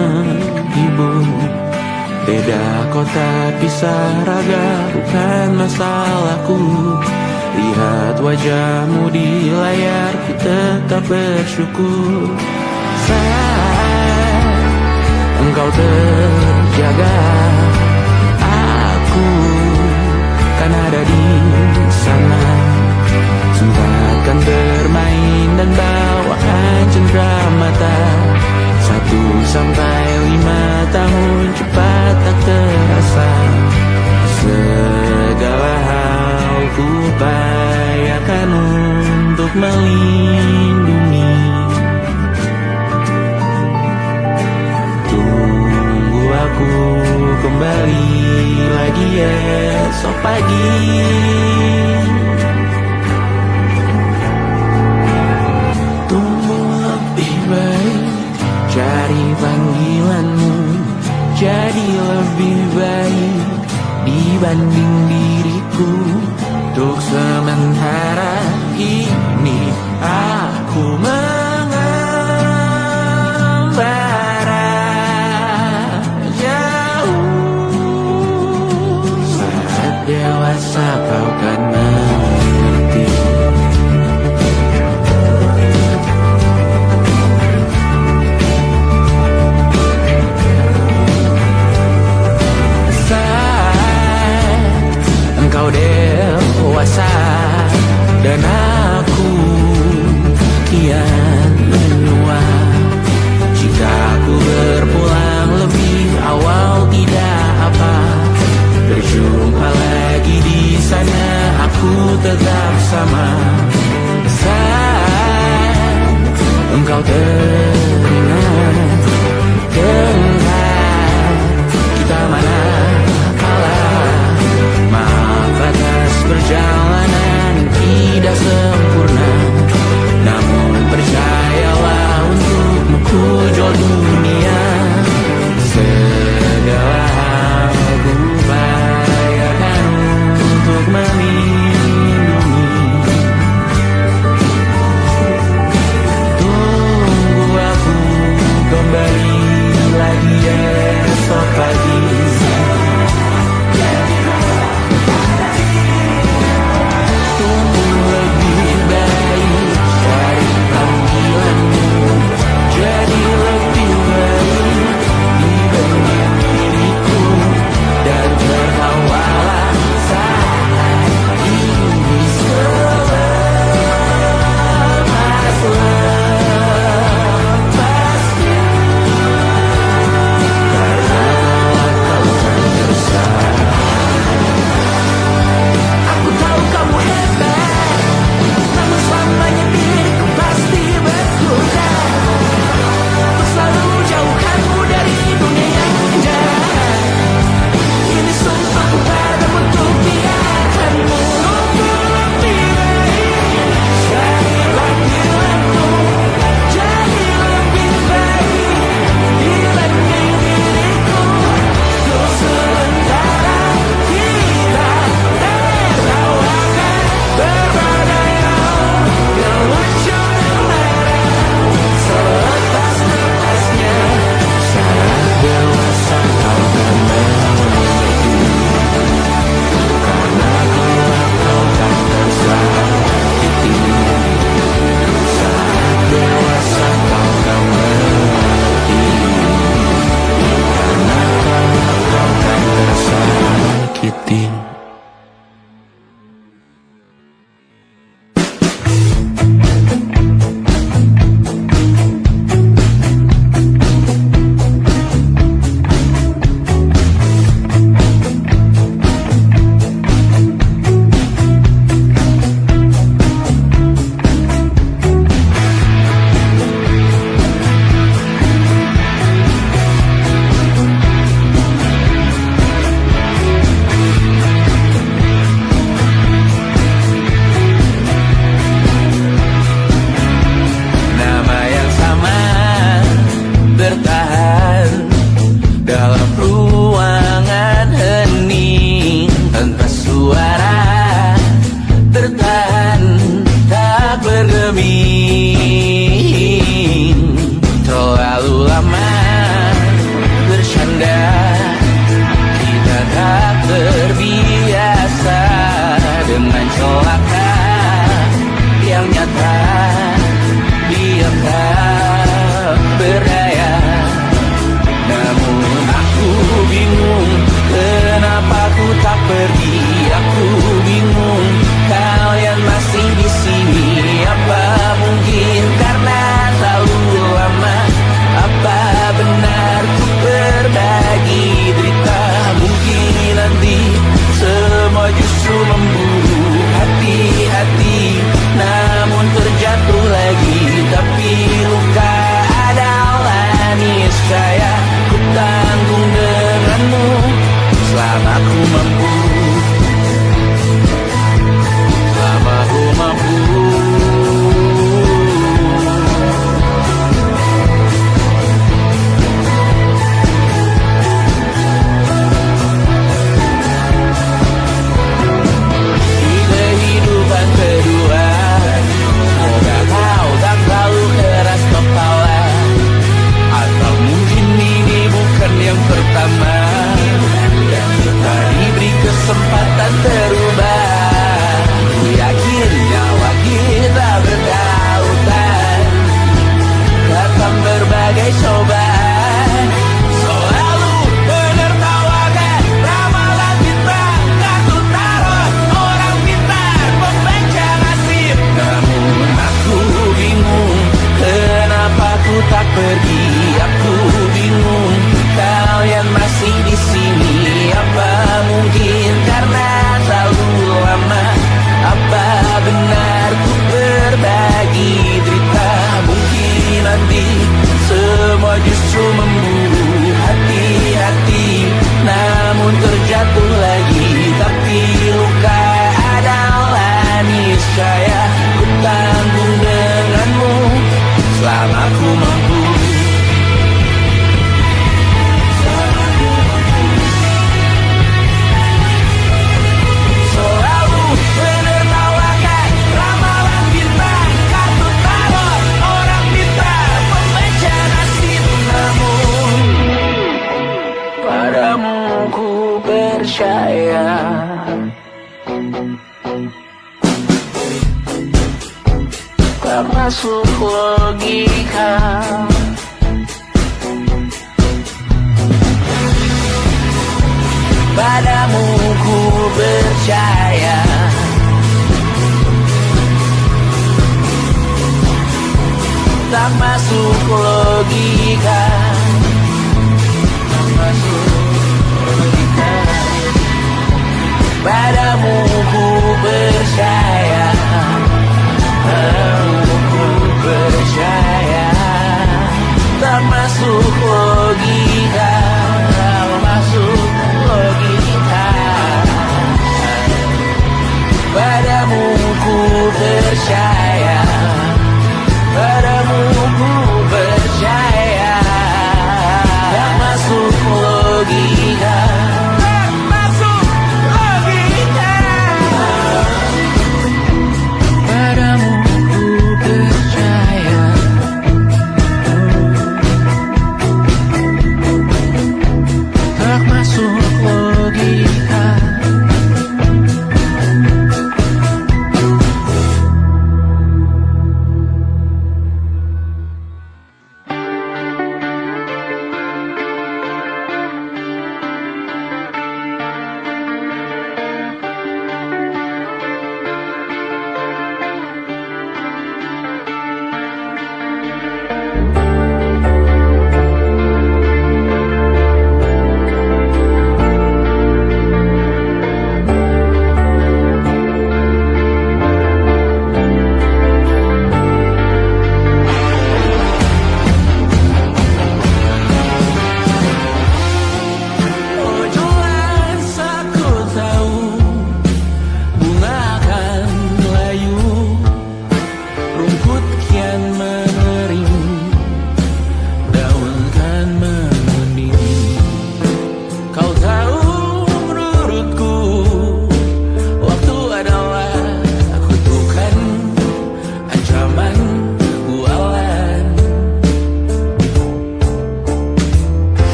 menghibur. Beda kota pisah raga bukan masalahku. Lihat wajahmu di layar, ku tetap bersyukur. Saat engkau terjaga, aku kan ada di sana. Sempatkan bermain dan bawaan cendera mata. 1 sampai 5 tahun cepat tak terasa. Segala hal ku upayakan untuk melindungi. Tunggu aku kembali lagi esok pagi. Tumbuh lebih baik, cari panggilanmu. Jadi lebih baik dibanding diriku. Untuk sementara ini aku mengembara jauh. Saat dewasa kau kan mengerti. Engkau dewasa dan aku kian menua. Jika aku berpulang lebih awal tidak apa. Berjumpa lagi di sana, aku tetap sama. Saat engkau teringat, kita mana atas perjalanan tidak sempurna. Namun percayalah untukmu ku jual dunia. Segala hal ku upayakan untuk melindungi. Tunggu aku kembali lagi esok pagi. Terlalu lama percaya. Tak masuk logika. Padamu ku percaya. Tak masuk logika. Tak masuk logika. Padamu ku percaya. Padamu ku percaya.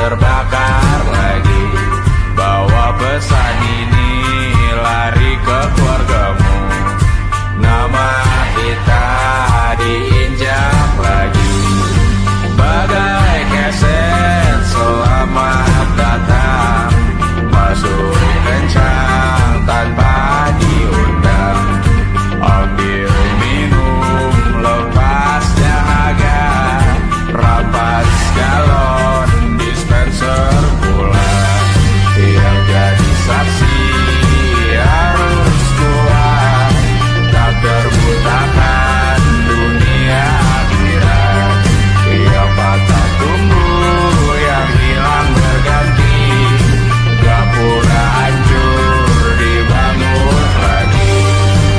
terbakar lagi. Bawa pesan ini lari ke keluargamu. Nama kita diinjak lagi. Bagai keset selamat datang, masuk kencang tanpa diundang. Ambil minum lepas dahaga, rampas galon dispenser pula. Yang jadi saksi harus kuat, tak terbutakan dunia akhirat. Yang patah tumbuh, yang hilang berganti, gak pura hancur dibangun lagi.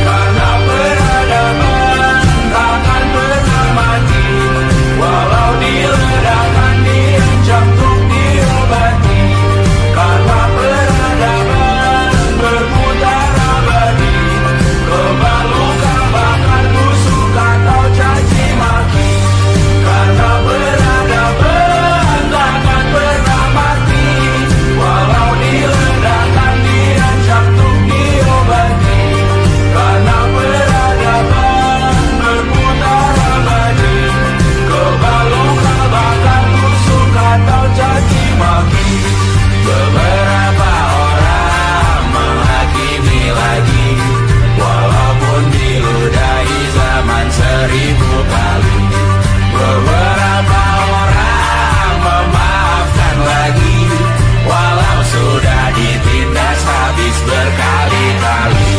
Karena peradaban takkan pernah mati, walau diledakkan diancam untuk diobati. Karena peradaban berputar abadi, kebal luka bahkan busuk atau caci maki. Karena peradaban takkan pernah mati, walau diledakkan diancam untuk diobati. Karena peradaban berputar abadi, kebal luka bahkan busuk atau caci maki. Beberapa orang menghakimi lagi, walaupun diludahi zaman 1000 kali. Beberapa orang memaafkan lagi, walau sudah ditindas habis berkali-kali.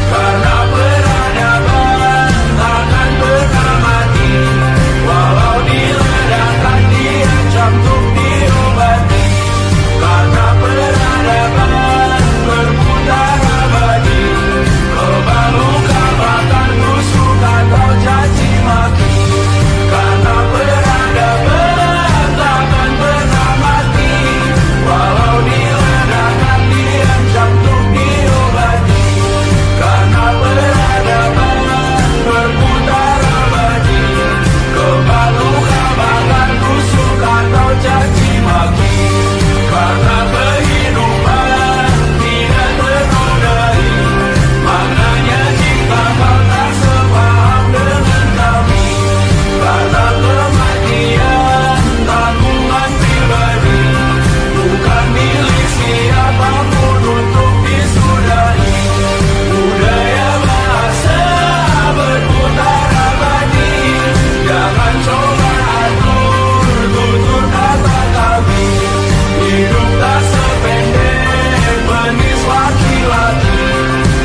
Karena peradaban takkan pernah mati, walau diledakkan diancam untuk diobati. Karena peradaban berputar abadi, kebal luka bahkan busuk atau caci maki. Karena peradaban takkan pernah mati, walau diledakkan diancam untuk diobati. Karena peradaban berputar abadi, kebal luka bahkan busuk atau caci maki. Karena kehidupan tidak ternodai, maknanya jika kau tak sepaham dengan kami. Karena kematian tanggungan pribadi, bukan milik siapapun untuk disudahi. Budaya bahasa berputar abadi, jangan coba atur tutur kata kami. Hidup tak sependek penis laki-laki,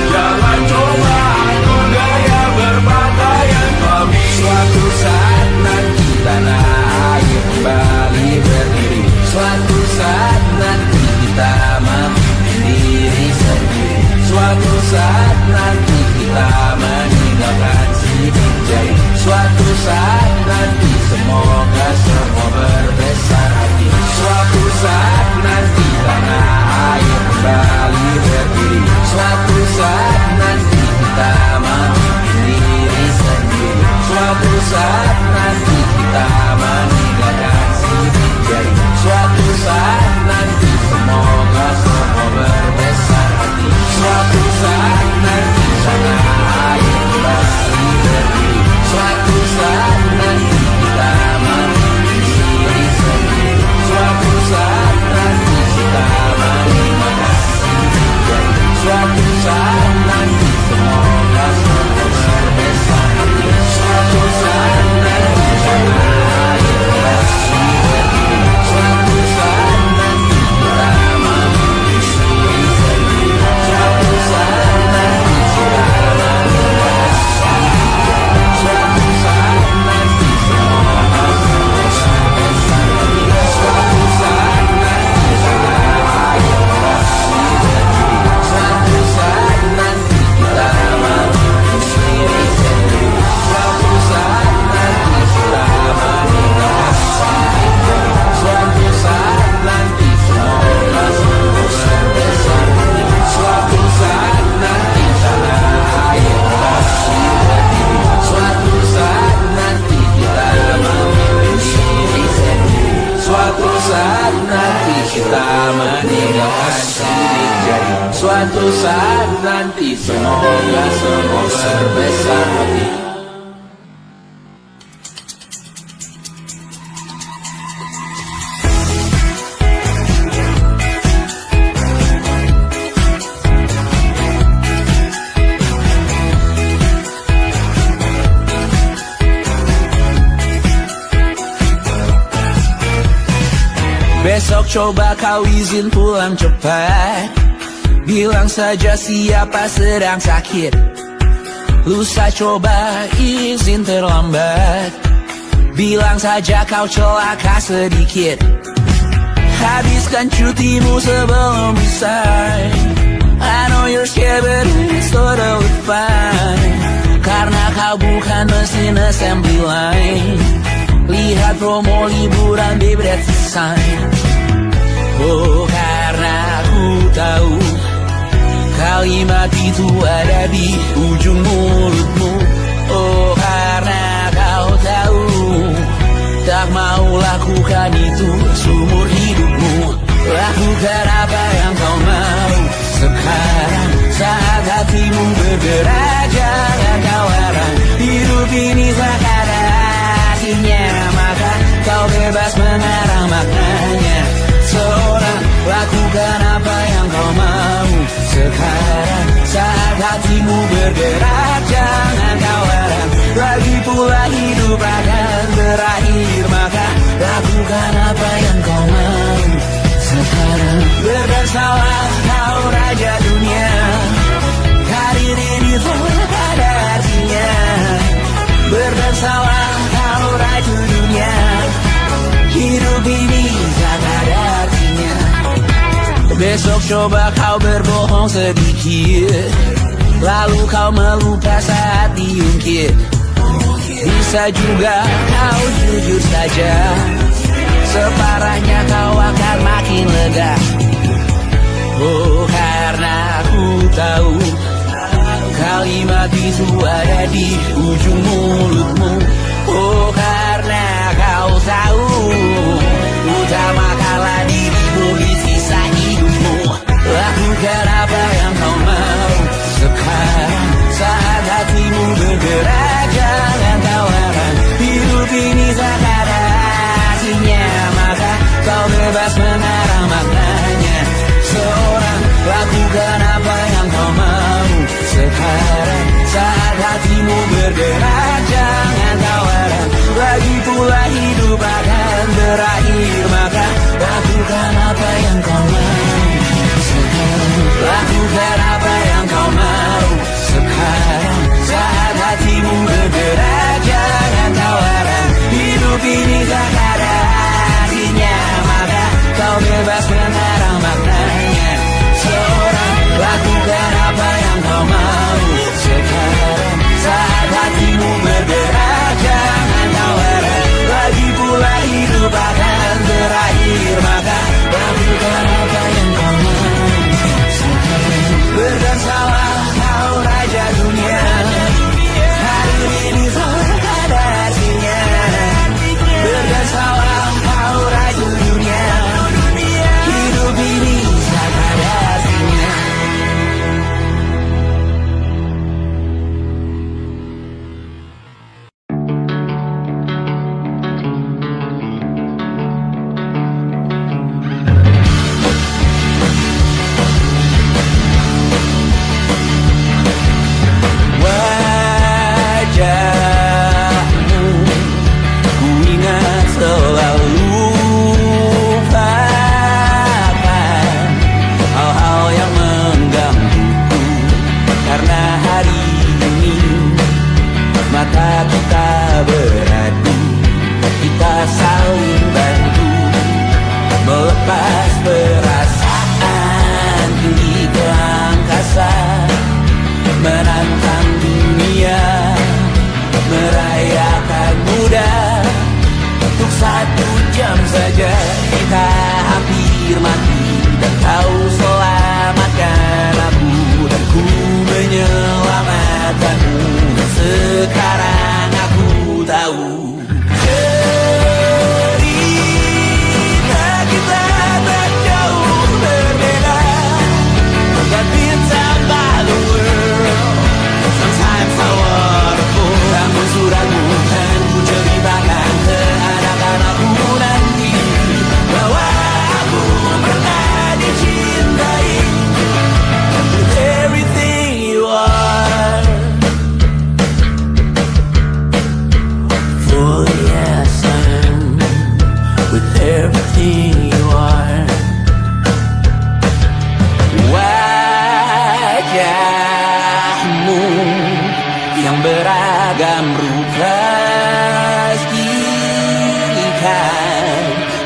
jangan coba atur gaya berpakaian kami. Suatu saat nanti tanah air kembali berdiri, suatu saat nanti kita memimpin diri sendiri. Suatu saat nanti kita meninggalkan sidik jari. Suatu saat nanti semoga semua berbesar hati. Suatu saat nanti tanah air kembali berdiri. Suatu saat nanti kita memimpin diri sendiri. Suatu saat nanti kita meninggalkan sidik jari. Suatu saat nanti semoga semua berbesar hati. Suatu saat nanti tanah air kembali berdiri. Suatu saat nanti kita saat nanti. Semoga semua berbesar hati. Besok coba kau izin pulang cepat. Bilang saja siapa sedang sakit. Lusa coba izin terlambat. Bilang saja kau celaka sedikit. Habiskan cutimu sebelum usai. I know you're scared but it's totally fine. Karena kau bukan mesin assembly line. Lihat promo liburan baby that's a sign. Oh karena aku tahu kalimat itu ada di ujung mulutmu. Oh karena kau tahu tak mau lakukan itu seumur hidupmu. Lakukan apa yang kau mau sekarang saat hatimu bergerak. Jangan kau larang, hidup ini tak ada artinya, maka kau bebas mengarang maknanya. Seorang lakukan apa yang kau mau sekarang saat hatimu bergerak. Jangan kau larang, lagi pula hidup akan berakhir, maka lakukan apa yang kau mau sekarang. Berdesalah kau raja dunia, karir ini tak ada artinya. Berdesalah kau raja dunia, hidup ini tak ada artinya. Besok coba kau berbohong sedikit, lalu kau melupa saat diungkit. Bisa juga kau jujur saja, separahnya kau akan makin lega. Oh karena aku tahu kalimat itu ada di ujung mulutmu. Oh karena kau tahu utamakanlah dirimu di sisa hidupmu. Lakukan apa yang kau mau sekarang saat hatimu bergerak. Jangan kau larang, hidup ini tak ada artinya, maka kau bebas mengarang maknanya. Seorang lakukan apa yang kau mau sekarang saat hatimu bergerak. Jangan kau larang, lagi pula hidup akan berakhir, maka lakukan apa yang kau mau sekarang. Lakukan apa yang kau mau sekarang saat hatimu bergerak. Jangan kau larang, hidup ini tak ada artinya, maka kau bebas mengarang maknanya. Seorang lakukan apa yang kau mau sekarang saat hatimu bergerak. Jangan kau larang, lagi pula hidup akan berakhir, maka lakukan apa yang kau mau sekarang. Berdansalah kau raja dunia, hari ini tak ada artinya. Berdansalah kau raja dunia, hidup ini tak ada artinya. Wajahmu ku ingat selalu, lupakan hal-hal yang menggangguku. Karena hari ini mata kita beradu, kita saling bantu melepas perasaan tinggi ke angkasa, menantang dunia, merayakan muda. Untuk 1 jam saja kita hampir mati, dan kau selamatkan aku, dan ku menyelamatkanmu. Dan sekarang aku tahu cerita kita tak jauh berbeda, dan bintang pastikan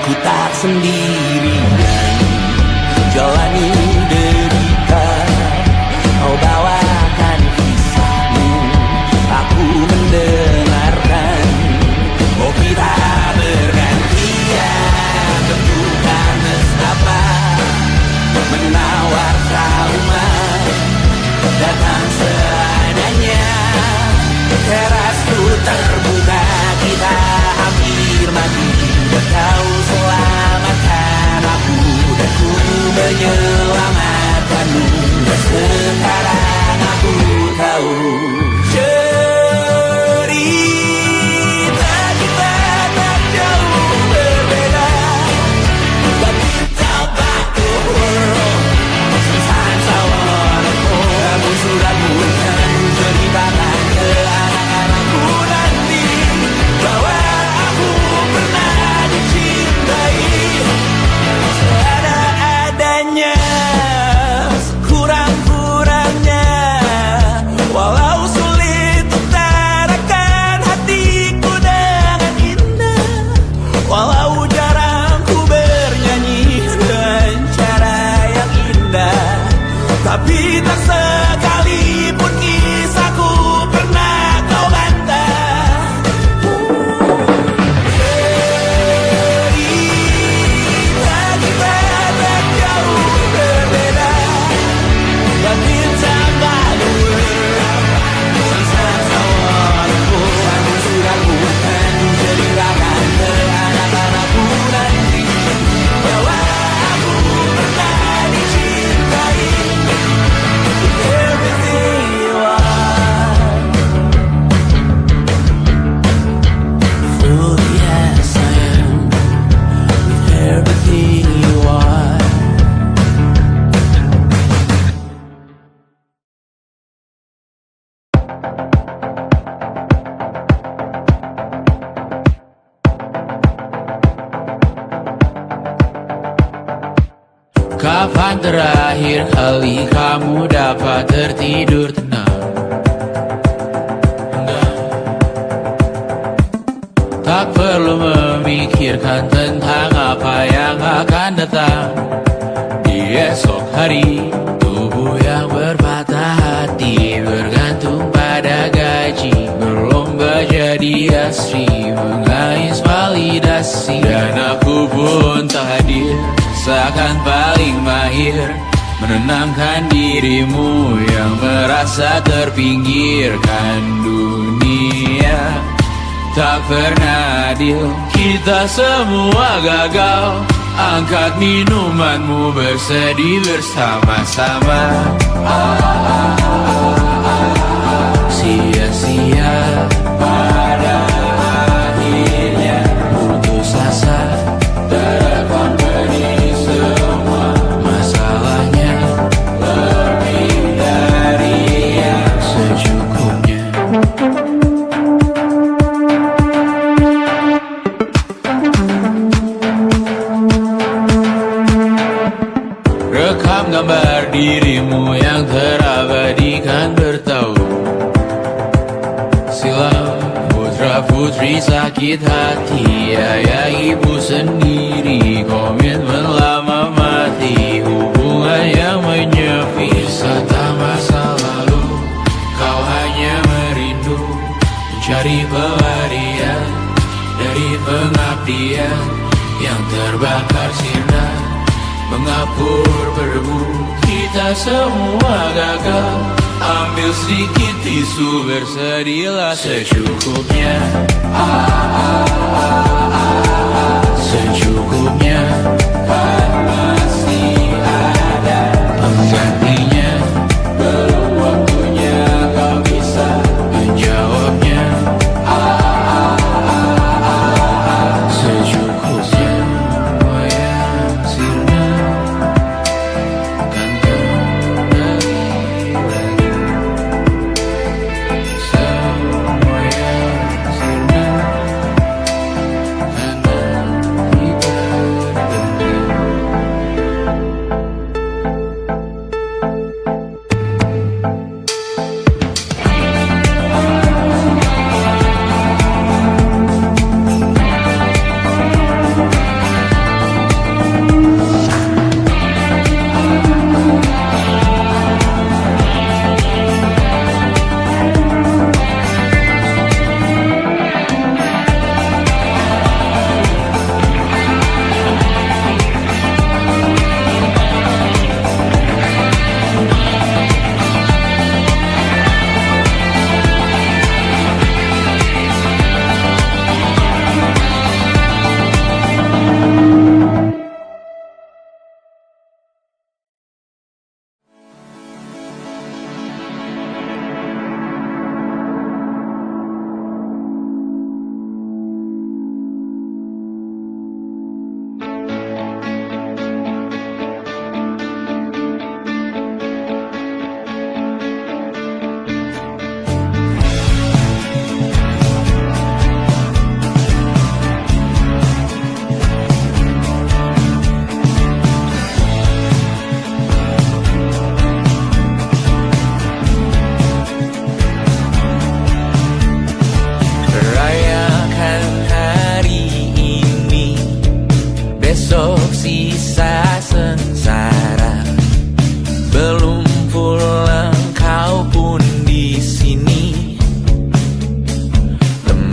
ku tak sendirian jalani derita. Kau bawakan kisahmu, aku mendengarkan. Oh kita bergantian, tentukan nestapa menawar trauma datang seadanya. Terasku terbuka, kita hampir mati. Kau selamatkan aku dan ku menyelamatkanmu. Dan sekarang aku tahu cerita kita tak jauh berbeda. But tell back the world, sometimes I wanna go. Kamu sudah bukan ceritakan ke anak-anakku nanti bahwa aku pernah dicintai seada-adanya, kurang-kurangnya. Walau sulit utarakan hatiku dengan indah, walau jarang ku bernyanyi dengan cara yang indah, tapi tak sekalipun kisahku pernah kau bantah. Cerita kita tak jauh berbeda, but it's about the world. Sometimes I wanna go. Kamu sudah bukan ceritakan ke anak-anakku nanti bahwa aku pernah dicintai. Everything you are, fully as I am, with everything you are. Kapan terakhir kali kamu dapat tertidur tenang? Tak perlu memikirkan tentang apa yang akan datang di esok hari. Tubuh yang berpatah hati bergantung pada gaji, berlomba jadi asri, mengais validasi. Dan aku pun tak hadir, seakan paling mahir menenangkan dirimu yang merasa terpinggirkan dunia. Tak pernah adil, kita semua gagal. Angkat minumanmu, bersedih bersama-sama. Sia-sia pada akhirnya putus asa, terekam benih semua masalahnya. Lebih dari yang secukupnya. Rekam gambar dirimu yang terabadikan bertahun silam. Putra-putri sakit hati, ayah ibu sendiri, komitmen lama mati, hubungan yang menyepi. Wisata masa lalu, kau hanya merindu mencari pelarian dari pengabdian yang terbakar sirna, mengapur berdebu. Kita semua gagal. Ambil sedikit tisu, bersedihlah secukupnya. Secukupnya, kan masih ada penggantinya. Belum waktunya kau bisa menjawabnya. Secukupnya, yang sirna kan kembali lagi. Semua yang sirna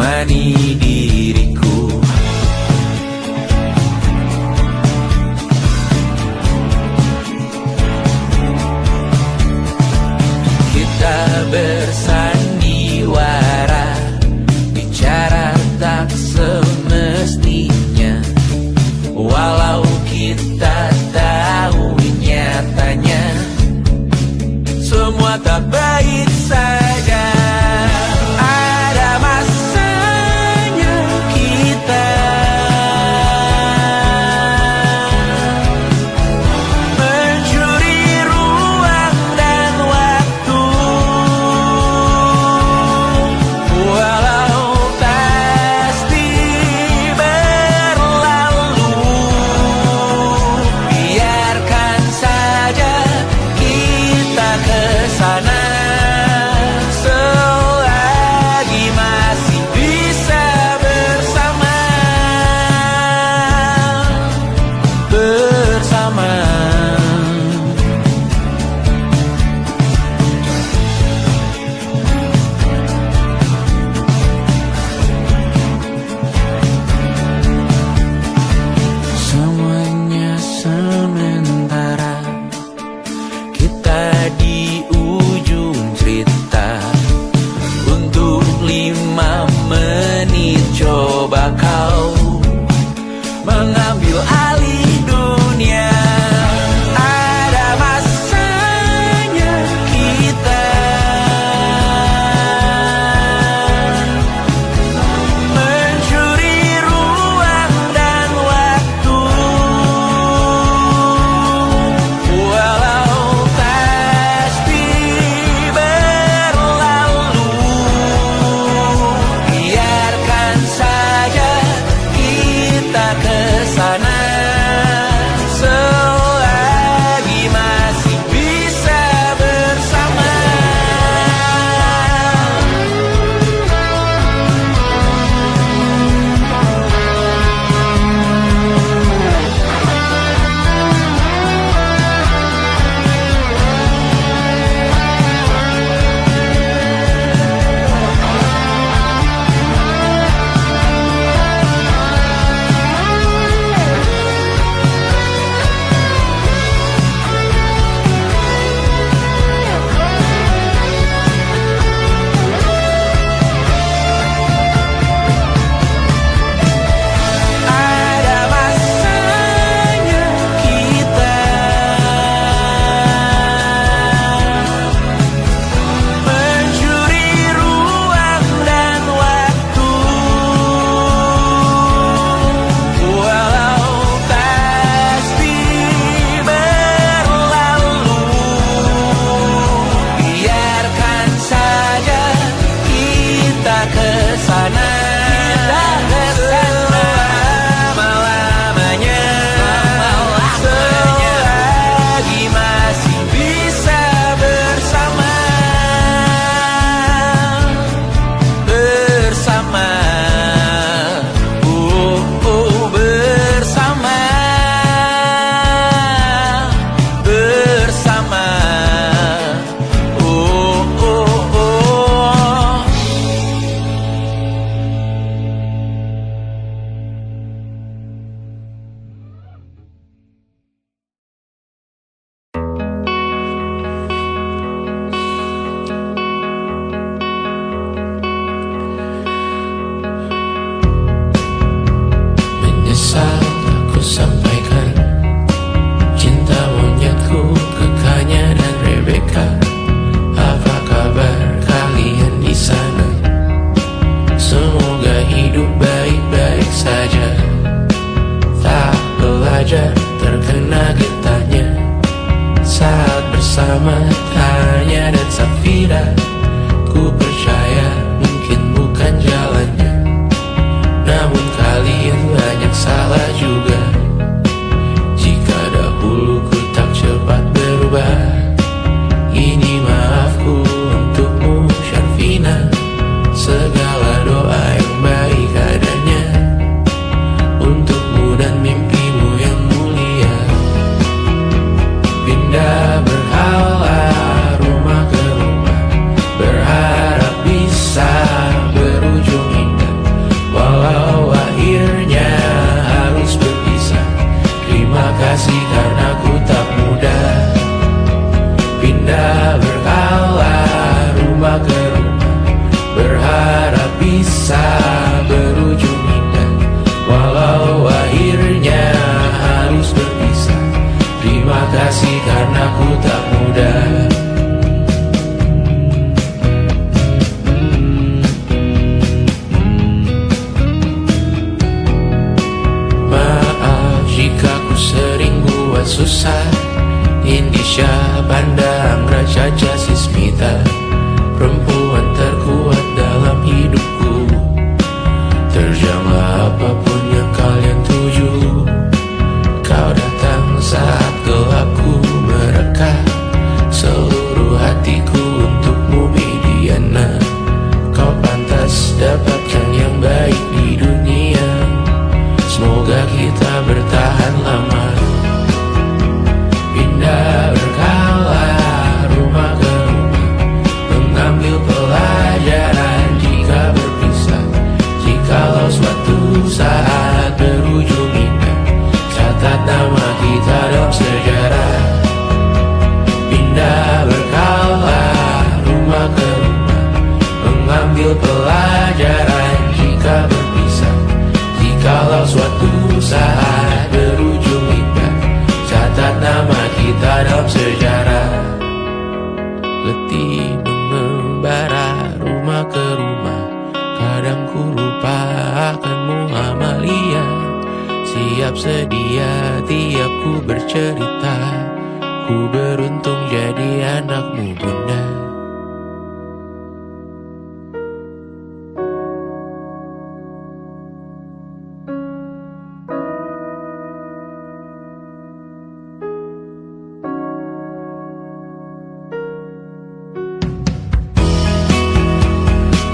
menemani diriku. Kita bersandiwara, bicara tak semestinya, walau kita tahu nyatanya semua tak baik saja. Ada masanya kita mencuri ruang dan waktu, walau pasti berlalu. Biarkan saja kita kesana selagi masih bisa bersama. Semuanya sementara, kita di ujung cerita. Untuk 5 menit coba kau mengambil alih dunia. Ada masanya kita mencuri ruang dan waktu, walau pasti berlalu. Biarkan saja kita kesana selagi masih bisa bersama. Ada masanya kita mencuri ruang dan waktu, walau pasti berlalu. Biarkan saja kita kesana selama-lamanya, selagi masih bisa bersama. Bersama, bersama, bersama, oh. Menyesal aku sampaikan cinta monyetku ke Kanya dan Rebecca. Apa kabar kalian di sana? Semoga hidup baik-baik saja. Tak belajar terkena getahnya saat bersama Tanya dan Safira. Ku percaya mungkin bukan jalannya, namun kalian banyak salah juga. Jika dahulu ku tak cepat berubah, ini maafku untukmu Syarfina. Segala doa yang baik adanya untukmu dan mimpimu yang mulia. Pindah berhala rumah ke rumah, susah. Indonesia pandang Raja Jasismita, perempuan terkuat dalam hidupku. Terjanglah apapun yang kalian tuju. Kau datang saat gelapku mereka, seluruh hatiku untukmu Mediana. Kau pantas dapatkan yang baik di dunia. Semoga kita bertahan lama. Pindah berkala rumah ke rumah, mengambil pelajaran jika berpisah. Jikalau suatu saat berujung indah, catat nama kita dalam sejarah. Pindah berkala rumah ke rumah, mengambil pelajaran jika berpisah. Jikalau suatu saat berujung indah, catat nama kita dalam sejarah. Letih mengembara rumah ke rumah, kadang ku lupa akanmu Amalia. Siap sedia tiap ku bercerita, ku beruntung jadi anakmu bunda.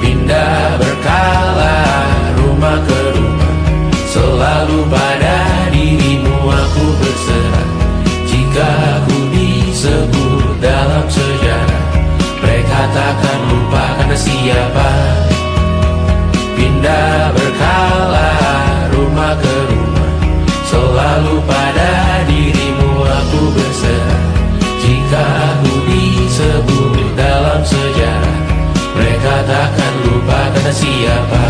Pindah berkala rumah ke rumah, selalu pada dirimu aku berserah. Jika aku disebut dalam sejarah, mereka takkan lupa karena siapa. Pindah berkala rumah ke rumah, selalu pada dirimu aku berserah. Jika aku disebut dalam sejarah, mereka takkan lupa kata siapa.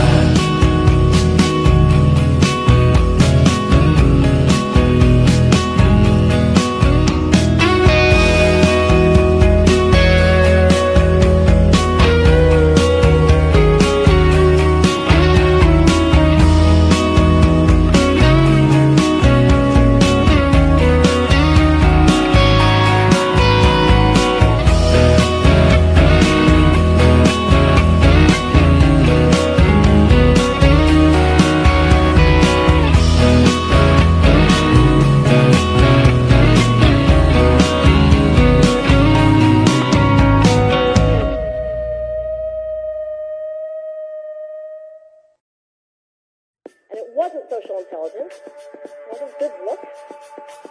And it wasn't social intelligence, it wasn't good looks,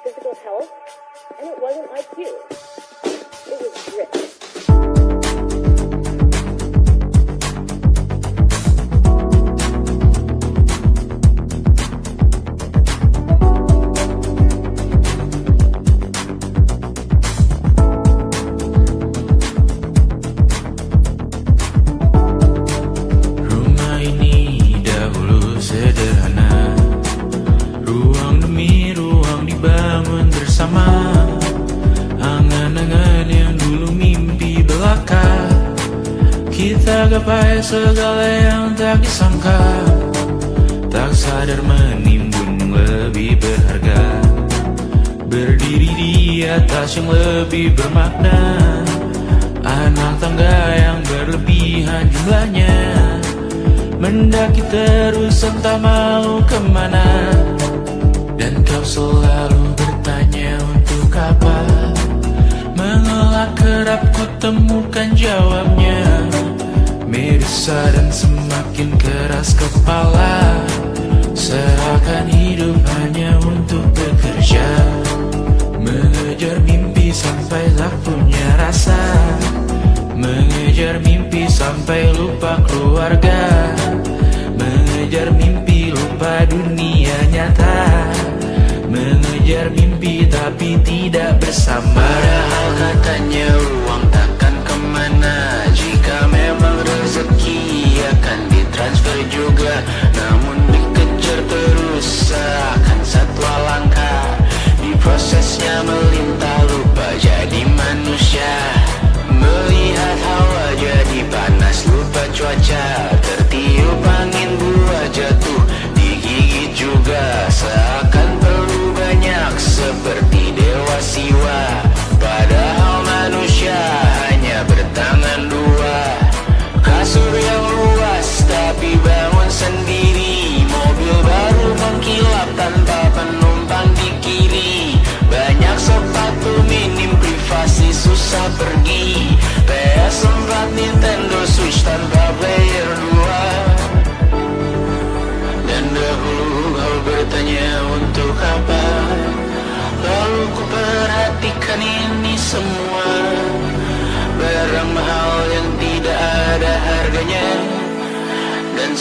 physical health, and it wasn't IQ. It was grit. Rumah ini dahulu sederhana, ruang demi ruang dibangun bersama. Angan-angan yang dulu mimpi belaka, kita gapai segala yang tak disangka. Tak sadar menimbun lebih berharga, berdiri di atas yang lebih bermakna. Anak tangga yang berlebihan jumlahnya, mendaki terus entah mau kemana. Dan kau selalu bertanya untuk apa, mengelak kerap ku temukan jawabnya. Meresah dan semakin keras kepala, seakan hidup hanya untuk bekerja. Mengejar mimpi sampai tak punya rasa, mengejar mimpi sampai lupa keluarga. Mengejar mimpi lupa dunia nyata, mengejar mimpi tapi tidak bersama. Padahal katanya uang takkan kemana, jika memang rezeki akan ditransfer juga. Namun dikejar terus seakan satwa langka, di prosesnya melintah lupa jadi manusia. Melihat hawa jadi panas lupa cuaca,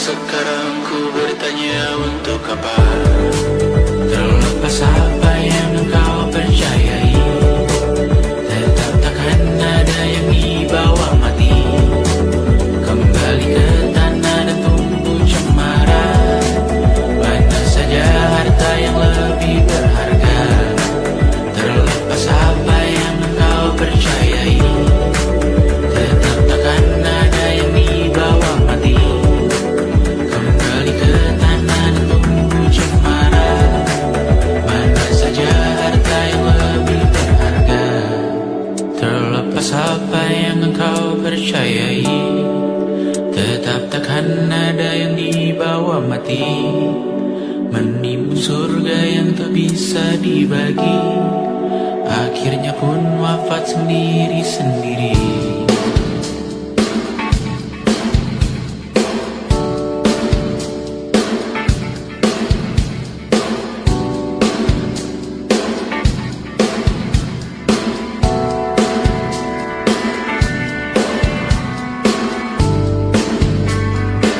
sekarang ku bertanya untuk apa? Terlepas apa yang engkau percayai, tetap takkan ada yang dibawa mati. Kembali ke tanah dan tumbuh cemara. Mana saja harta yang lebih berharga. Terlepas apa yang engkau percayai, tetap takkan ada yang dibawa mati. Kembali ke tanah dan tumbuh cemara. Mana saja harta yang lebih berharga. Terlepas apa yang engkau percayai, tetap takkan ada yang dibawa mati. Menimbun surga yang tak bisa dibagi, akhirnya pun wafat sendiri-sendiri.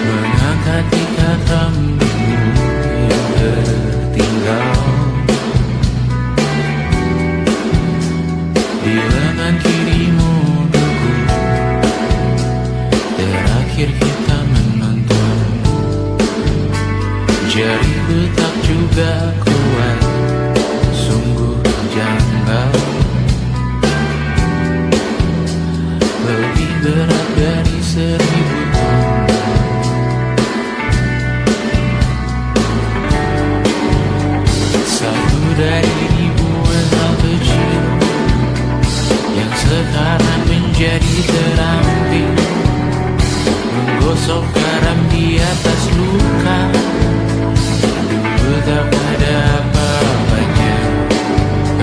Mengangkat ikat rambutmu yang tertinggal di lengan kirimu dulu. Terakhir kita menonton, jariku tak juga kuat, sungguh janggal. Lebih berat dari 1000 ton. Satu dari ribuan hal kecil yang sekarang menjadi terampil, menggosok garam di atas luka. Dulu tak ada apa-apanya,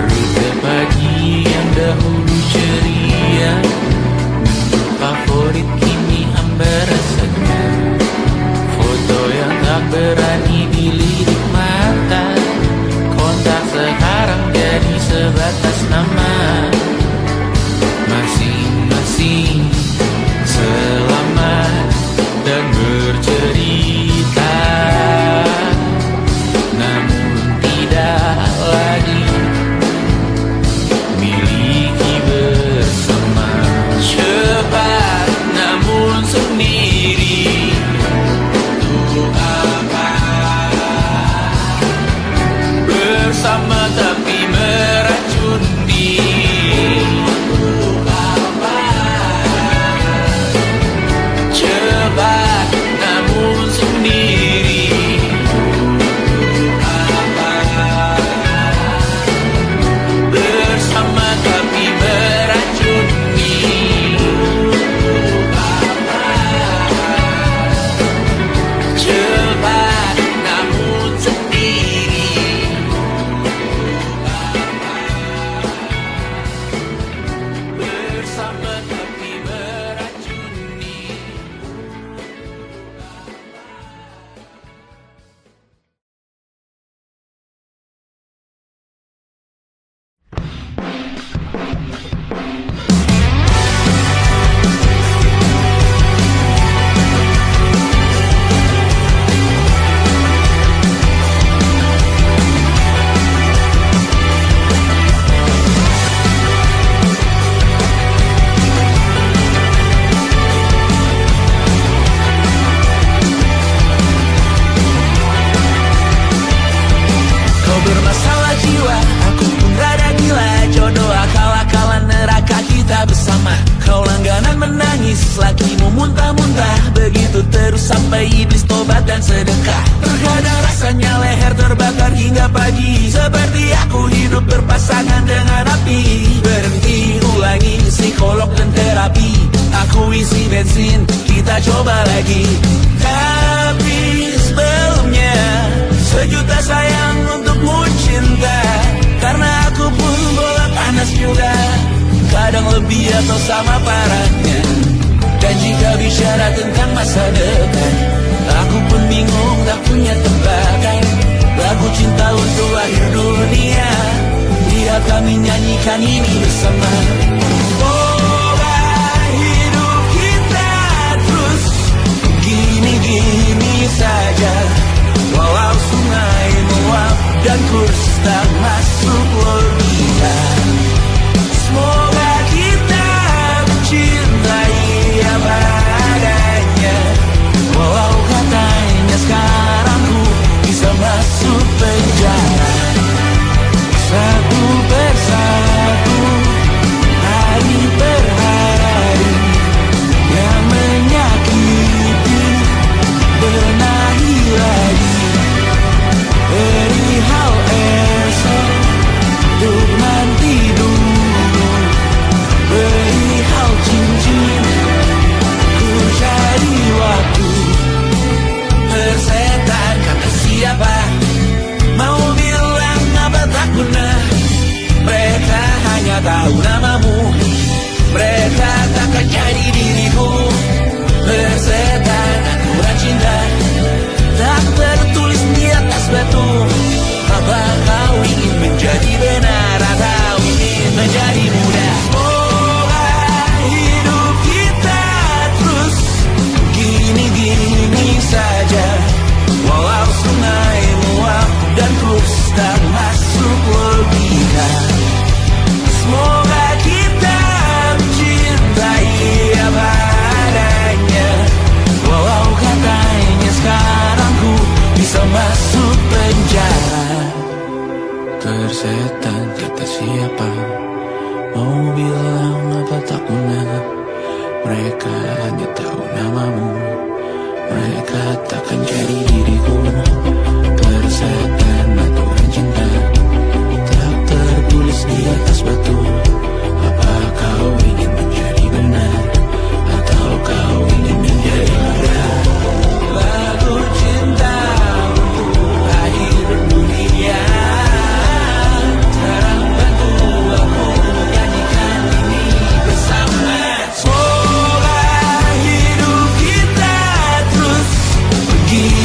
rute pagi yang dahulu ceria, menu favorit kini hambar rasanya. Foto yang tak berani dilirik mata, kontak sekarang jadi sebatas nama. Masing-masing selamat dan bercerita, namun tidak lagi miliki bersama. Cepat namun sendiri, untuk apa? Bersama tapi meracun diri, untuk apa? Cepat namun sendiri, untuk apa? Bersama tapi meracun diri, untuk apa? Cepat namun sendiri, bersama tapi meracuni. Kau bermasalah jiwa, aku pun rada gila. Jodoh akal-akalan neraka kita bersama. Kau langganan menangis, lakimu muntah-muntah. Begitu terus sampai iblis tobat dan sedekah. Terkadang rasanya leher terbakar hingga pagi, seperti aku hidup berpasangan dengan api. Berhenti, ulangi psikolog dan terapi. Aku isi bensin, kita coba lagi. Tapi sebelumnya, sejuta sayang untukmu cinta. Karena aku pun bola panas juga, kadang lebih atau sama parahnya. Dan jika bicara tentang masa depan, aku pun bingung tak punya tebakan. Lagu cinta untuk akhir dunia, biar kami nyanyikan ini bersama. Semoga hidup kita terus gini-gini Walau sungai meluap dan terus tak masuk logika. Semoga kita mencintai apa adanya. Walau katanya sekarang ku bisa masuk penjara. Tersetan kata siapa, mau bilang apa tak guna. Mereka hanya tahu namamu, mereka takkan jadi diriku. Tersetan aturan cinta tak tertulis di atas batu. Apa kau ingin menjadi benar, atau kau ingin menjadi mudah? Lagu cinta untuk akhir dunia, sekarang bantu aku nyanyikan ini bersama. Semoga hidup kita terus begini.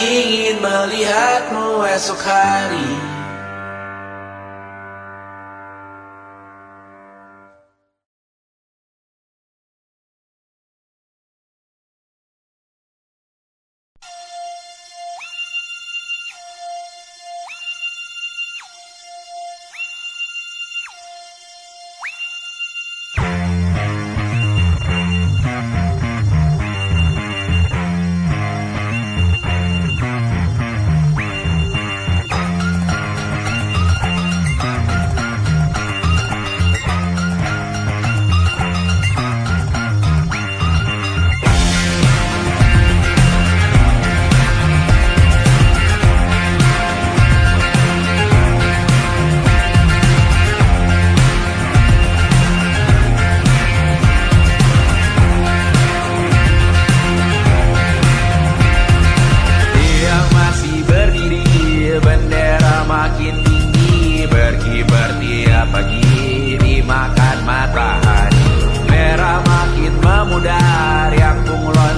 ingin melihatmu esok hari.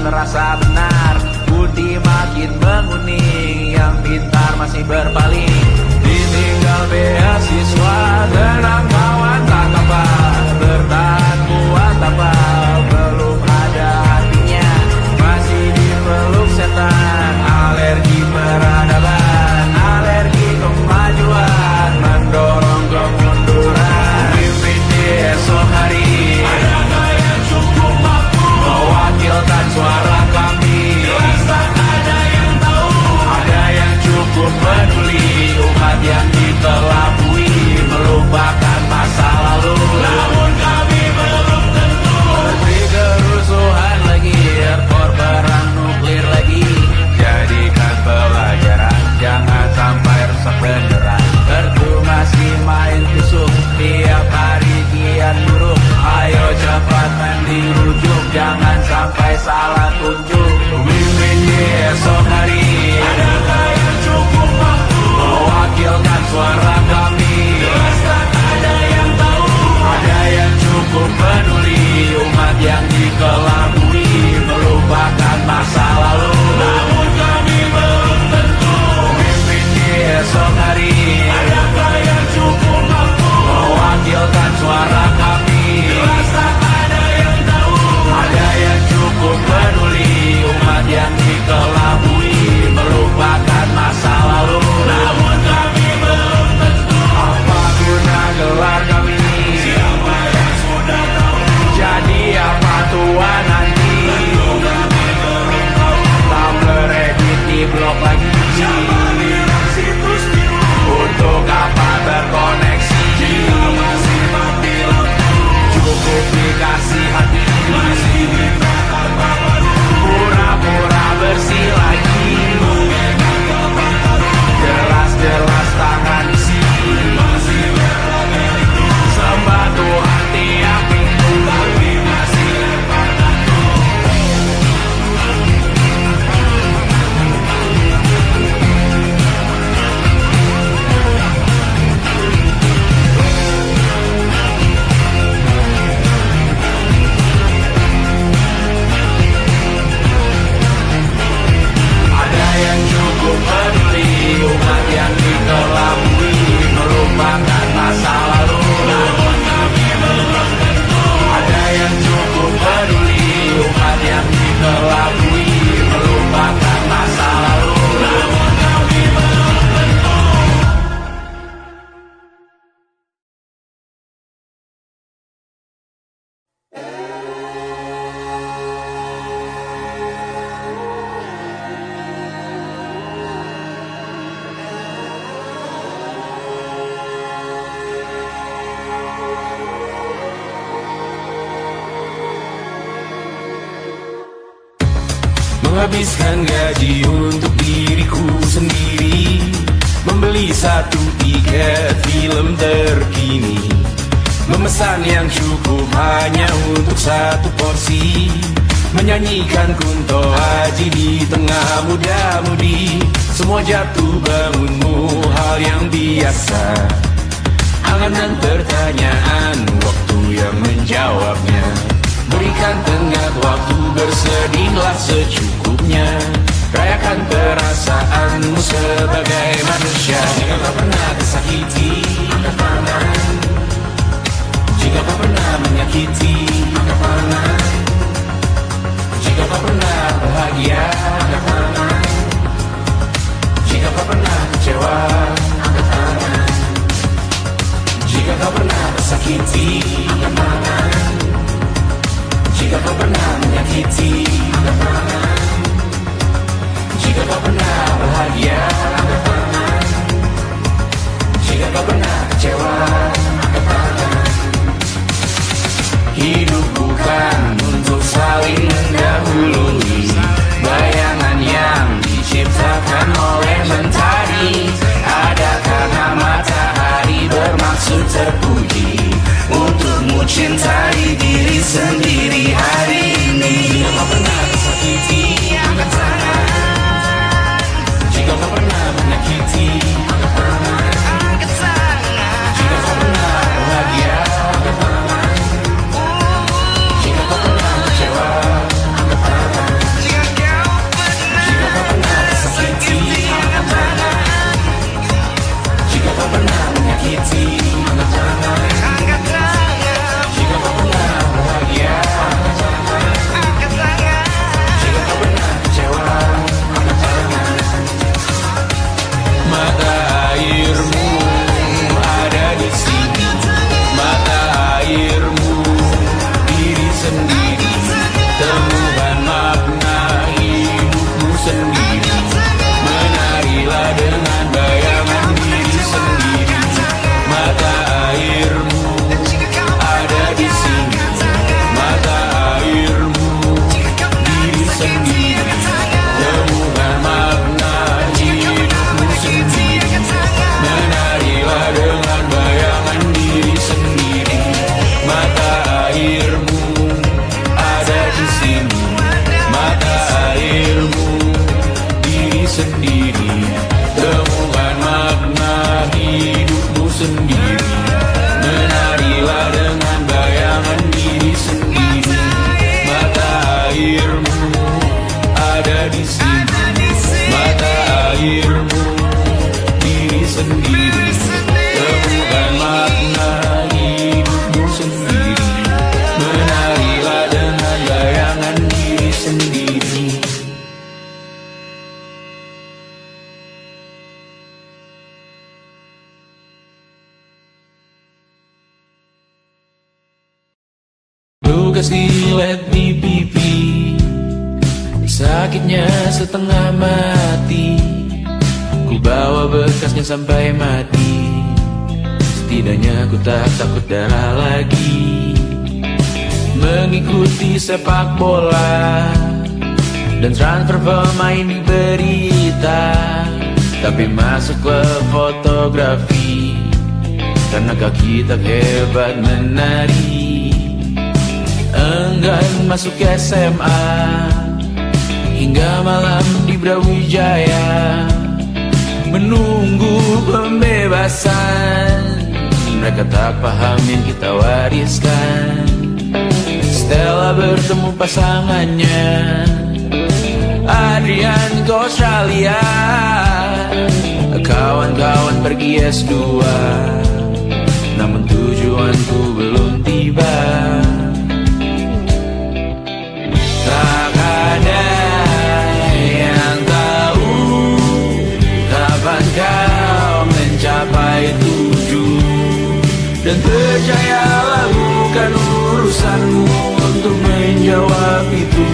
Terasa benar, putih makin menguning, yang pintar masih berpaling. Ditinggal beasiswa, tenang kawan tak kabar, bertahan kuat tapal, belum ada artinya, masih dipeluk setan. Alergi peradaban, alergi kemajuan, mendorong kemunduran. Mimpin di esok hari, adakah yang cukup mampu mewakilkan suara kami? Jelas tak ada yang tahu, ada yang cukup peduli, umat yang dikelabui, melupakan masa lalu. Namun kami belum tentu seperti kerusuhan lagi, erkor perang nuklir lagi. Jadikan pelajaran, jangan sampai rusak beneran. Erdu masih main tusuk, tiap hari kian buruk. Ayo cepat mandi rujuk, jangan sampai salah tunjuk. Mimpin di esok hari, adakah yang cukup mampu mewakilkan suara kami? Jelas tak ada yang tahu, ada yang cukup peduli, umat yang dikelabui, melupakan masa lalu. Namun kami belum tentu mimpin di esok hari, adakah yang cukup mampu mewakilkan suara kami? Jelas tak ada yang tahu, ada yang cukup peduli, umat yang dikelabui, melupakan masa lalu. Namun kami belum tentu apa guna gelar kami. Siapa yang sudah tahu, jadi apa tua nanti? Tentu kami belum tahu, tak beredit di blog lagi. Siapa bilang situs biru, untuk apa terkoneksi? Jika masih mati lampu, cukup dikasih hati, masih mintakan baru, pura-pura bersih lagi. Jelas-jelas tangan isi, masih berlagak, sembah Tuhan tiap minggu, tapi masih lempar batu. Ada yang cukup peduli, umat yang dikelabui, melupakan masa lalu. Namun kami belum tentu, ada yang cukup peduli, umat yang dikelabui, melupakan masa lalu. Namun kami belum tentu. Menghabiskan gaji untuk diriku sendiri, membeli satu tiket film terkini, memesan yang cukup hanya untuk satu porsi, menyanyikan Kunto Aji di tengah muda-mudi. Semua jatuh bangunmu hal yang biasa, angan dan pertanyaan, waktu yang menjawabnya. Berikan tenggat waktu, bersedihlah secukupnya. Rayakan perasaanmu sebagai manusia. Jika kau pernah tersakiti, angkat tangan. Jika kau pernah menyakiti, angkat tangan. Jika kau pernah bahagia, angkat tangan. Jika kau pernah kecewa, angkat tangan. Jika kau pernah tersakiti, angkat tangan. Jika kau pernah menyakiti, angkat tangan. Jika kau pernah bahagia, angkat tangan. Jika kau pernah kecewa, angkat tangan. Hidup bukan untuk saling mendahului bayangan yang diciptakan oleh mentari. Ada karena matahari bermaksud terpuji untukmu cintai diri sendiri hari ini. Jika kau pernah tersakiti, angkat tangan. Jika kau pernah menyakiti, angkat tangan. Jika kau pernah bahagia, angkat tangan. Jika kau pernah kecewa, angkat tangan. Jika kau pernah tersakiti, angkat tangan. Jika kau pernah menyakiti, angkat tangan. Jika kau pernah bahagia, angkat tangan. Jika kau pernah kecewa, angkat tangan. Mata airmu ada di sini. Mata airmu diri sendiri. Temukan makna hidupmu sendiri. Menarilah dengan bayangan diri sendiri. Mata airmu ada di sini. Mata airmu diri sendiri. Temukan makna hidupmu sendiri. Menarilah dengan bayangan diri sendiri. Mata airmu ada di sini. Mata airmu diri sendiri. Temukan makna hidupmu sendiri. Menarilah dengan bayangan diri sendiri. Mata airmu ada di sini. Mata airmu diri sendiri. Temukan makna hidupmu sendiri. Menarilah dengan bayangan diri sendiri. Lukas dilet di pipi, sakitnya setengah mati. Ku bawa bekasnya sampai mati. Setidaknya ku tak takut darah lagi. Mengikuti sepak bola dan transfer pemain di berita. Tapi masuk ke fotografi karena kaki tak hebat menari. Enggan masuk SMA hingga malam di Brawijaya menunggu pembebasan. Mereka tak paham yang kita wariskan. Stella bertemu pasangannya Adrian ke Australia. Kawan-kawan pergi S2, namun tujuanku belum tiba. Tak ada yang tahu kapan kau mencapai tujuan. Dan percayalah bukan urusanmu untuk menjawab itu.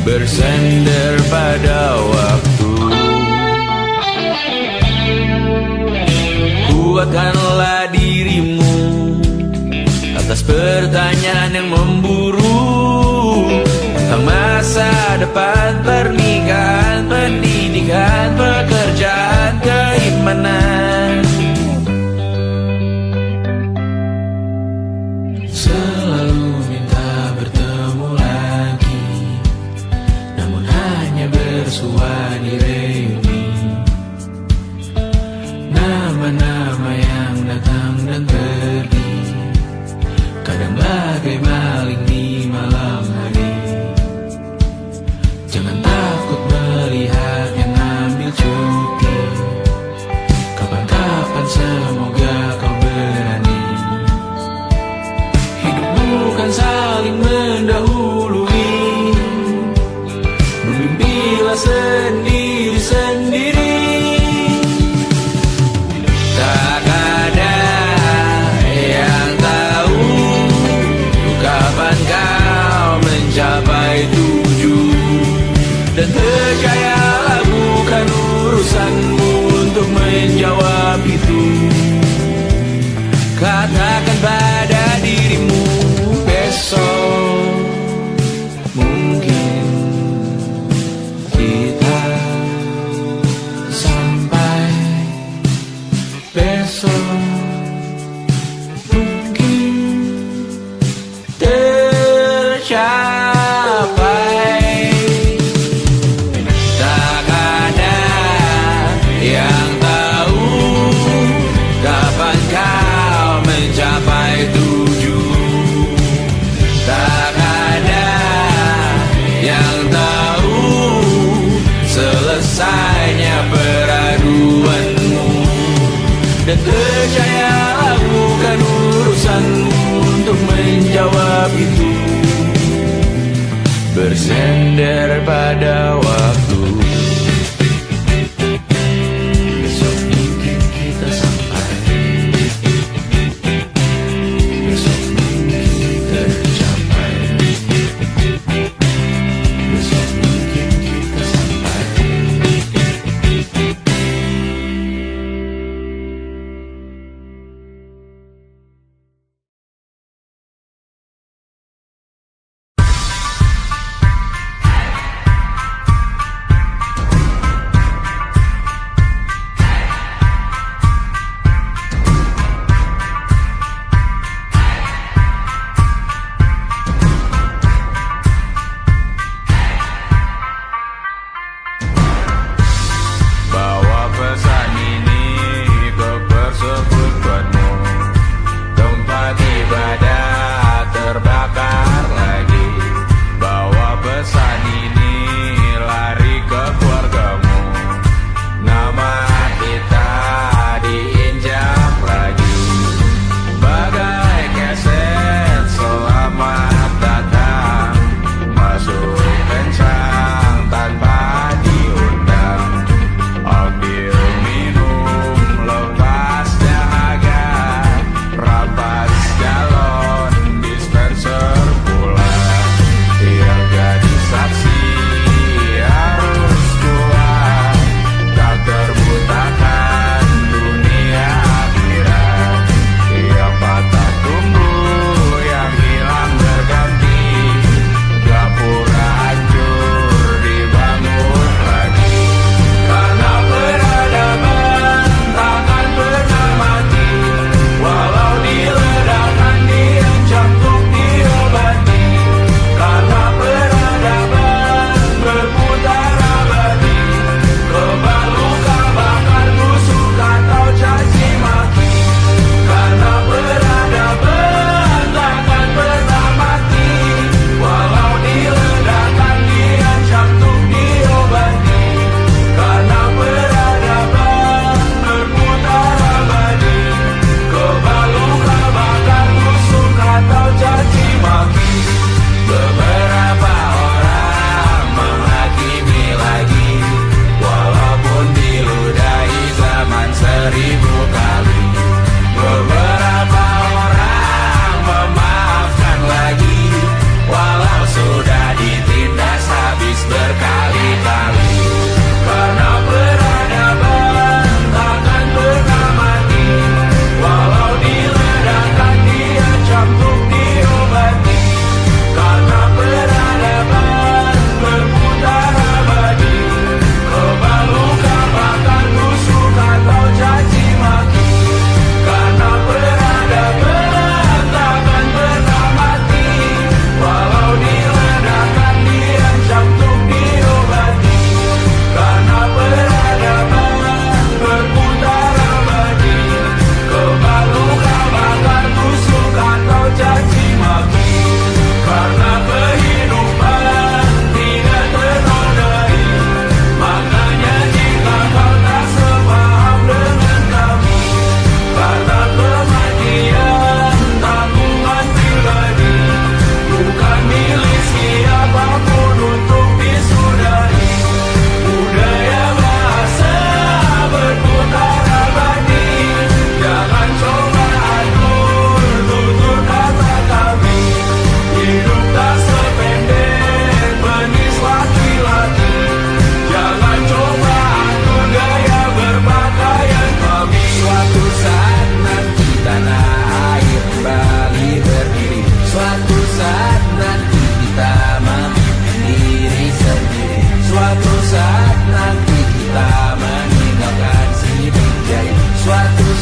Bersender pada waktu. Kuatkanlah dirimu atas pertanyaan yang memburu tentang masa depan, pernikahan, pendidikan, pekerjaan, keimanan. Selalu minta bertemu lagi, namun hanya bersua di reuni. Nama-nama yang datang dan pergi, kadang bagai maling di malam hari. Jangan menjawab itu. Katakan pada dirimu besok mungkin kita sampai, besok mungkin tercapai. Tak ada yang tahu kapan kau mencapai tujuh. Tak ada yang tahu selesainya peraduanmu. Dan percayalah bukan urusanmu untuk menjawab itu. Bersender pada waktu. Besok mungkin kita sampai, besok mungkin tercapai, besok mungkin kita sampai.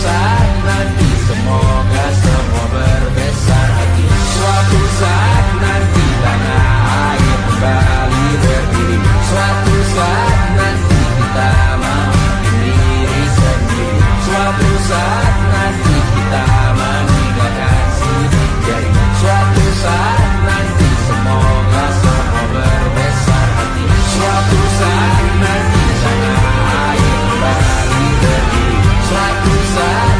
saat nanti semoga semua berbesar hati. Suatu saat nanti tanah air kembali berdiri. Suatu saat nanti kita memimpin diri sendiri. Suatu saat nanti kita meninggalkan sidik jari. Suatu saat nanti semoga semua berbesar hati. Suatu saat nanti tanah air kembali berdiri. Suatu saat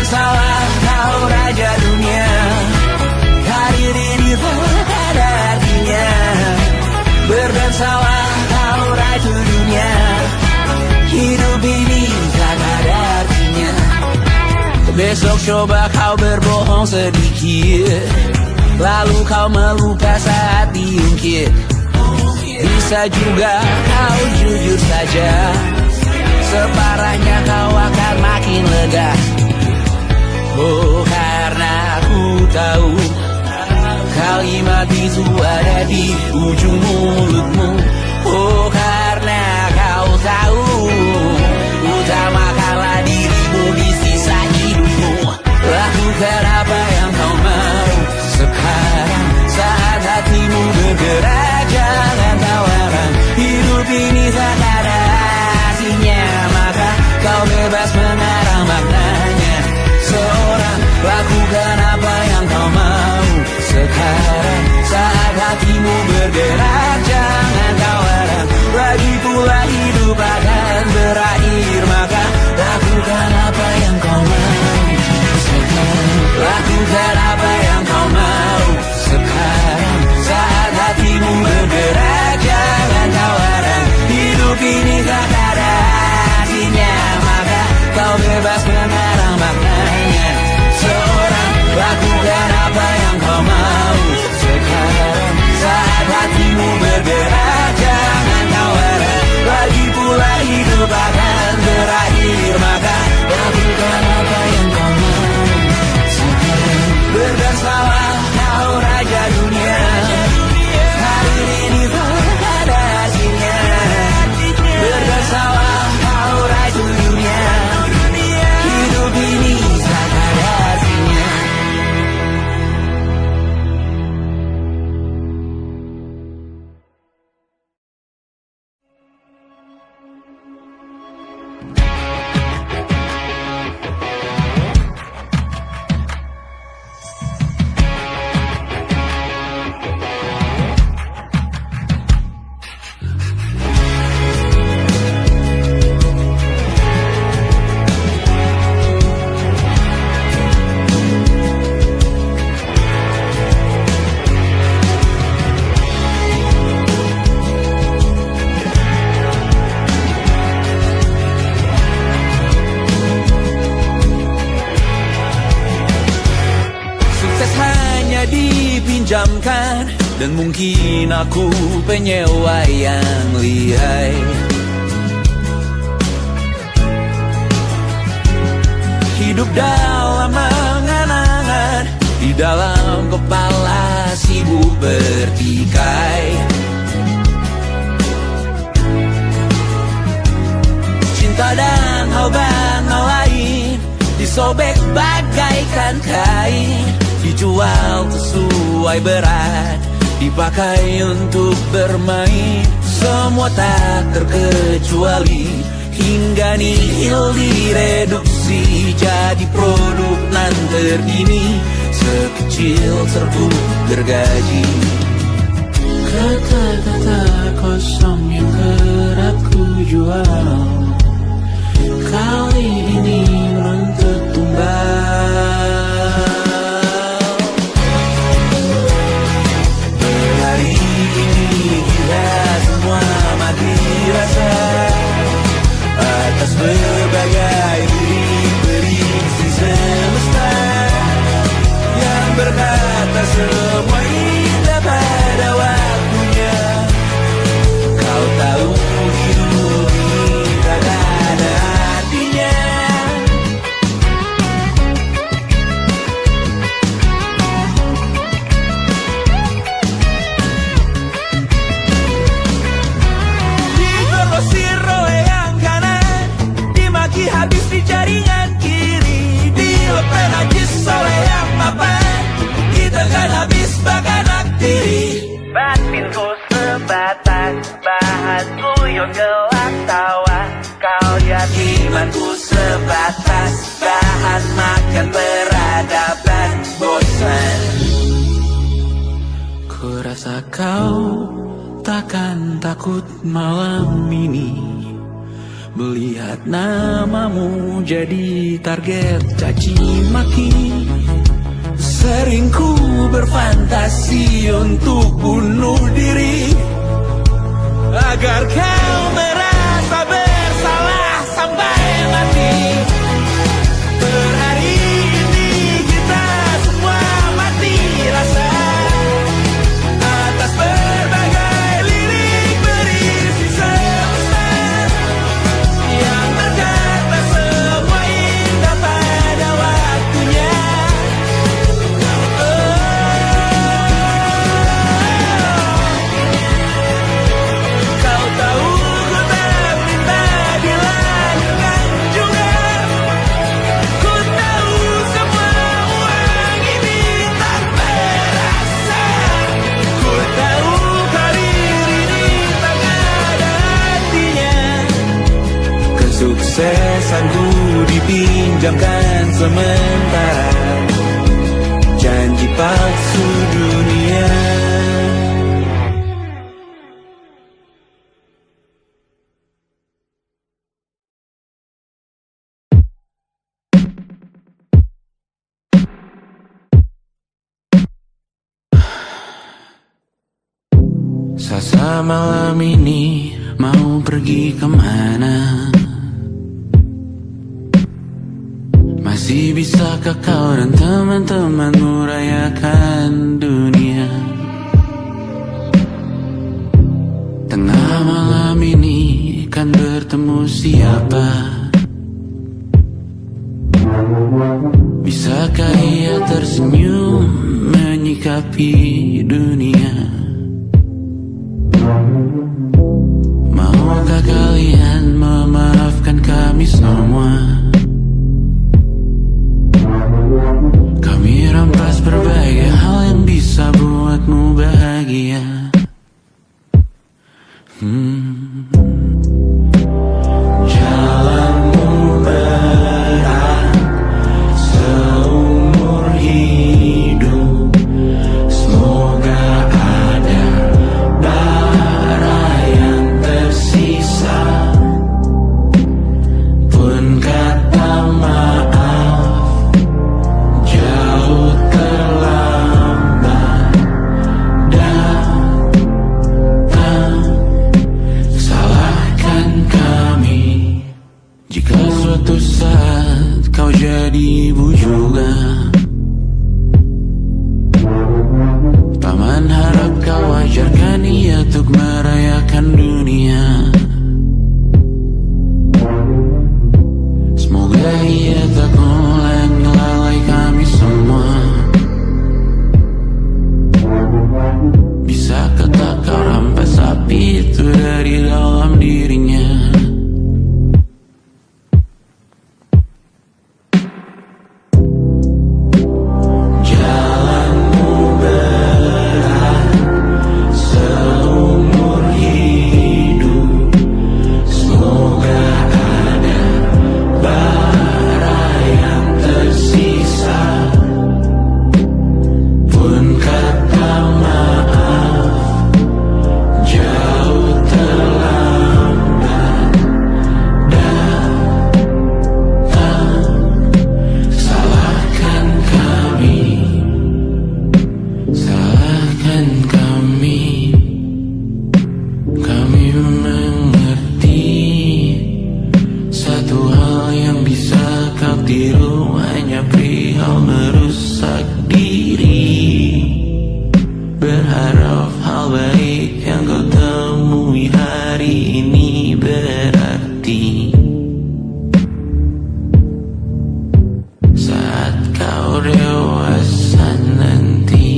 bersalah kau raja dunia. Karir ini tak ada artinya. Berdansalah kau ratu dunia. Hidup ini tak ada artinya. Besok coba kau berbohong sedikit, lalu kau melupa saat diungkit. Bisa juga kau jujur saja, separahnya kau akan makin lega. Oh, karena aku tahu kalimat itu ada di ujung mulutmu. Oh, karena kau tahu utamakanlah dirimu di sisa hidupmu. Lakukan apa yang kau mau sekarang, saat hatimu bergerak. Jangan tawaran, hidup ini tak ada artinya, maka kau bebas mengarang maknanya. Seorang, lakukan apa yang kau mau sekarang, saat hatimu bergerak. Jangan tawaran, lagi pula hidup akan berakhir, maka lakukan apa yang kau mau sekarang. Lakukan apa yang kau mau sekarang, saat hatimu bergerak. Jangan tawaran, hidup ini tak ada artinya, maka kau bebas mengarang maknanya. Seorang, lakukan apa yang kau mau sekarang, saat hatimu bergerak. Jangan tawaran, lagi pula hidup akan berakhir, maka lakukan apa yang kau mau sekarang. Berdansalah kau raja dunia. Hari ini tak ada artinya. Berdansalah kau raja dunia. Hidup ini tak ada artinya. Dipinjamkan, dan mungkin aku penyewa yang lihai. Hidup dalam angan-angan, di dalam kepala sibuk bertikai. Cinta dan hal lain disobek bagaikan kain, dijual sesuai berat, dipakai untuk bermain. Semua tak terkecuali, hingga nihil direduksi jadi produk nan terkini, sekecil serbuk gergaji. Kata-kata kosong yang kerap ku jual, kali ini menuntut tumbal. Hari ini kita semua mati rasa atas berbagai prediksi semesta yang berkata semua indah pada waktunya. Kau tahu hidup ini tak ada artinya. Digrosir oleh yang kanan, dimaki habis di jaringan kiri, dilepeh najis oleh yang mapan, kita kan habis bakanak diri. Batinku sebatas bahan guyon gelak tawa, kau jadi imanku sebatas bahan makan peradaban bosan. Ku rasa kau takkan takut malam ini Melihat namamu jadi target caci maki. Sering ku berfantasi untuk bunuh diri agar kau merasa bersalah sampai mati. Per hari ini kita semua mati rasa atas berbagai lirik berisi semesta yang berkata semua indah pada waktunya. Kau tahu ku tak minta dilahirkan juga. Ku tahu semua uang ini tak berasa. Ku tahu karir ini tak ada artinya. Kesuksesanku dipinjamkan sementara, janji palsu dunia. Sasa malam ini mau pergi kemana? Masih bisakah kau dan teman-temanmu rayakan dunia? Tengah malam ini kan bertemu siapa? Bisakah ia tersenyum menyikapi dunia? Maukah kalian memaafkan kami semua? Kami rampas berbagai hal yang bisa buatmu bahagia. Jalanmu berat seumur hidup. Semoga ada bara yang tersisa. Pun kata maaf jauh terlambat datang. Salahkan kami jika suatu saat kau jadi ibu juga. Paman harap kau ajarkan ia untuk merayakan dunia. Semoga ia tak ulangi lalai kami semua. Bisakah tak kau rampas api itu dari dalam dirinya? Jalanmu berat seumur hidup. Semoga ada bara yang tersisa. Pun kata maaf jauh terlambat datang. Salahkan kami, salahkan kami. Kami mengerti satu hal yang bisa kau tiru hanya perihal merusak diri. Berharap hal baik yang kau temui hari ini berarti saat kau dewasa nanti.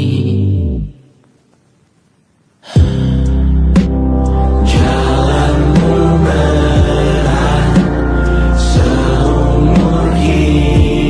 Jalanmu berat seumur hidup.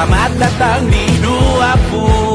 Selamat datang di 20